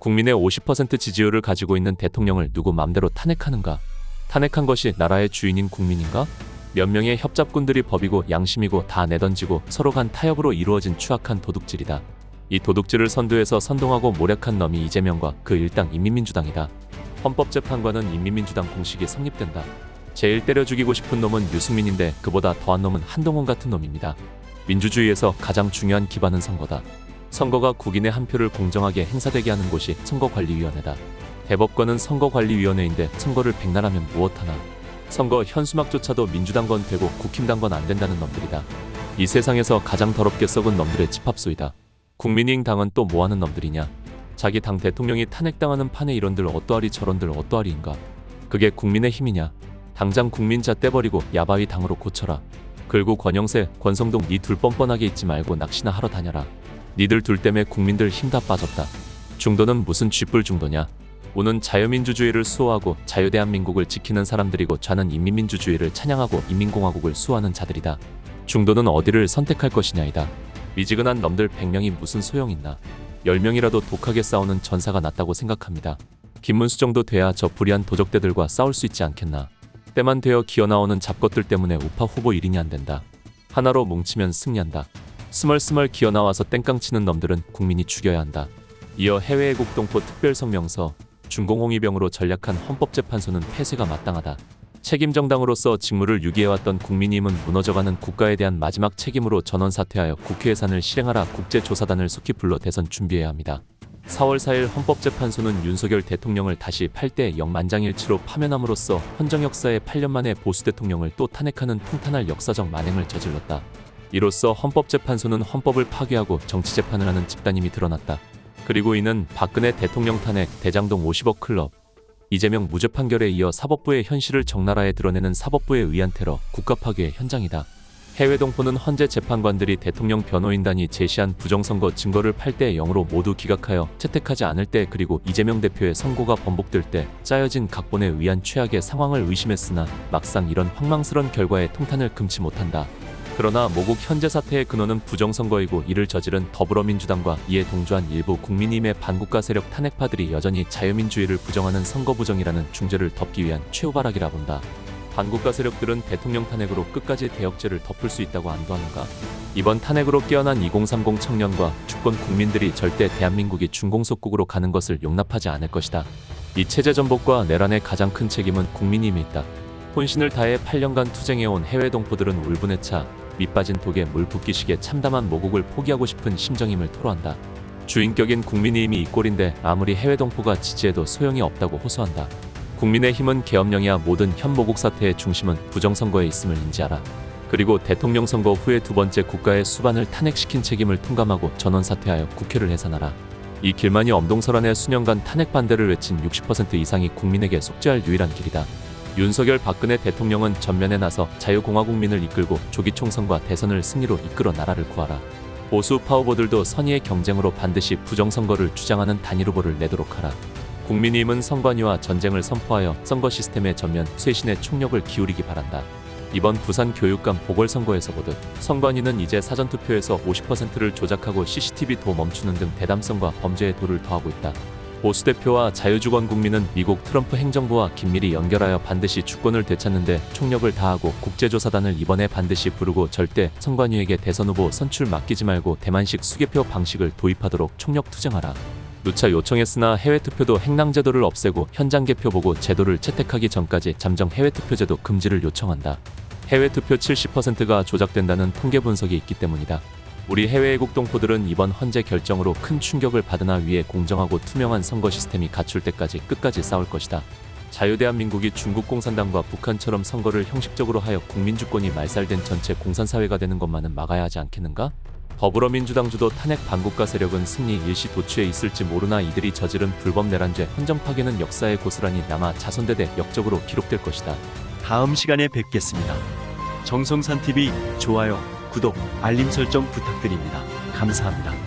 국민의 50% 지지율을 가지고 있는 대통령을 누구 맘대로 탄핵하는가? 탄핵한 것이 나라의 주인인 국민인가? 몇 명의 협잡꾼들이 법이고 양심이고 다 내던지고 서로 간 타협으로 이루어진 추악한 도둑질이다. 이 도둑질을 선두에서 선동하고 모략한 놈이 이재명과 그 일당 인민민주당이다. 헌법재판관은 인민민주당 공식이 성립된다. 제일 때려 죽이고 싶은 놈은 유승민인데 그보다 더한 놈은 한동훈 같은 놈입니다. 민주주의에서 가장 중요한 기반은 선거다. 선거가 국민의 한 표를 공정하게 행사되게 하는 곳이 선거관리위원회다. 대법관은 선거관리위원회인데 선거를 백날하면 무엇하나. 선거 현수막조차도 민주당건 되고 국힘당건 안 된다는 놈들이다. 이 세상에서 가장 더럽게 썩은 놈들의 집합소이다. 국민의힘 당은 또 뭐하는 놈들이냐. 자기 당 대통령이 탄핵당하는 판에 이런들 어떠하리 저런들 어떠하리인가. 그게 국민의 힘이냐. 당장 국민자 떼버리고 야바위 당으로 고쳐라. 그리고 권영세, 권성동 니 둘 뻔뻔하게 있지 말고 낚시나 하러 다녀라. 니들 둘 때문에 국민들 힘 다 빠졌다. 중도는 무슨 쥐뿔 중도냐. 우는 자유민주주의를 수호하고 자유대한민국을 지키는 사람들이고 좌는 인민민주주의를 찬양하고 인민공화국을 수호하는 자들이다. 중도는 어디를 선택할 것이냐이다. 미지근한 놈들 100명이 무슨 소용있나. 10명이라도 독하게 싸우는 전사가 낫다고 생각합니다. 김문수 정도 돼야 저 불의한 도적대들과 싸울 수 있지 않겠나. 때만 되어 기어나오는 잡것들 때문에 우파 후보 1인이 안된다. 하나로 뭉치면 승리한다. 스멀스멀 기어나와서 땡깡치는 놈들은 국민이 죽여야 한다. 이어 해외애국 동포 특별성명서, 중공홍위병으로 전략한 헌법재판소는 폐쇄가 마땅하다. 책임정당으로서 직무를 유기해왔던 국민의힘은 무너져가는 국가에 대한 마지막 책임으로 전원 사퇴하여 국회 예산을 실행하라. 국제조사단을 속히 불러 대선 준비해야 합니다. 4월 4일 헌법재판소는 윤석열 대통령을 다시 8대 0 만장일치로 파면함으로써 헌정 역사의 8년 만에 보수 대통령을 또 탄핵하는 통탄할 역사적 만행을 저질렀다. 이로써 헌법재판소는 헌법을 파괴하고 정치재판을 하는 집단임이 드러났다. 그리고 이는 박근혜 대통령 탄핵, 대장동 50억 클럽, 이재명 무죄 판결에 이어 사법부의 현실을 적나라하게 드러내는 사법부에 의한 테러, 국가파괴의 현장이다. 해외 동포는 헌재 재판관들이 대통령 변호인단이 제시한 부정선거 증거를 8대 0으로 모두 기각하여 채택하지 않을 때, 그리고 이재명 대표의 선고가 번복될 때 짜여진 각본에 의한 최악의 상황을 의심했으나 막상 이런 황망스런 결과에 통탄을 금치 못한다. 그러나 모국 현재 사태의 근원은 부정선거이고 이를 저지른 더불어민주당과 이에 동조한 일부 국민의힘의 반국가 세력 탄핵파들이 여전히 자유민주주의를 부정하는 선거부정이라는 중죄를 덮기 위한 최후발악이라 본다. 반국가 세력들은 대통령 탄핵으로 끝까지 대역죄를 덮을 수 있다고 안도하는가? 이번 탄핵으로 깨어난 2030 청년과 주권 국민들이 절대 대한민국이 중공속국으로 가는 것을 용납하지 않을 것이다. 이 체제 전복과 내란의 가장 큰 책임은 국민의힘에 있다. 혼신을 다해 8년간 투쟁해온 해외 동포들은 울분에 차 밑빠진 독에 물 붓기식의 참담한 모국을 포기하고 싶은 심정임을 토로한다. 주인격인 국민의힘이 이 꼴인데 아무리 해외 동포가 지지해도 소용이 없다고 호소한다. 국민의 힘은 계엄령이야 모든 현 모국 사태의 중심은 부정선거에 있음을 인지하라. 그리고 대통령 선거 후에 두 번째 국가의 수반을 탄핵시킨 책임을 통감하고 전원 사퇴하여 국회를 해산하라. 이 길만이 엄동설안의 수년간 탄핵 반대를 외친 60% 이상이 국민에게 속죄할 유일한 길이다. 윤석열 박근혜 대통령은 전면에 나서 자유공화국민을 이끌고 조기 총선과 대선을 승리로 이끌어 나라를 구하라. 보수 파워보들도 선의의 경쟁으로 반드시 부정선거를 주장하는 단일 후보를 내도록 하라. 국민의힘은 선관위와 전쟁을 선포하여 선거 시스템의 전면 쇄신에 총력을 기울이기 바란다. 이번 부산 교육감 보궐선거에서 보듯 선관위는 이제 사전투표에서 50%를 조작하고 CCTV도 멈추는 등 대담성과 범죄의 도를 더하고 있다. 보수대표와 자유주권 국민은 미국 트럼프 행정부와 긴밀히 연결하여 반드시 주권을 되찾는데 총력을 다하고 국제조사단을 이번에 반드시 부르고 절대 선관위에게 대선 후보 선출 맡기지 말고 대만식 수개표 방식을 도입하도록 총력 투쟁하라. 누차 요청했으나 해외투표도 행랑제도를 없애고 현장개표 보고 제도를 채택하기 전까지 잠정 해외투표제도 금지를 요청한다. 해외투표 70%가 조작된다는 통계 분석이 있기 때문이다. 우리 해외애국 동포들은 이번 헌재 결정으로 큰 충격을 받으나 위에 공정하고 투명한 선거 시스템이 갖출 때까지 끝까지 싸울 것이다. 자유대한민국이 중국 공산당과 북한처럼 선거를 형식적으로 하여 국민주권이 말살된 전체 공산사회가 되는 것만은 막아야 하지 않겠는가? 더불어민주당 주도 탄핵 반국가 세력은 승리 일시 도취해 있을지 모르나 이들이 저지른 불법 내란죄 헌정 파괴는 역사의 고스란히 남아 자손대대 역적으로 기록될 것이다. 다음 시간에 뵙겠습니다. 정성산TV 좋아요, 구독, 알림 설정 부탁드립니다. 감사합니다.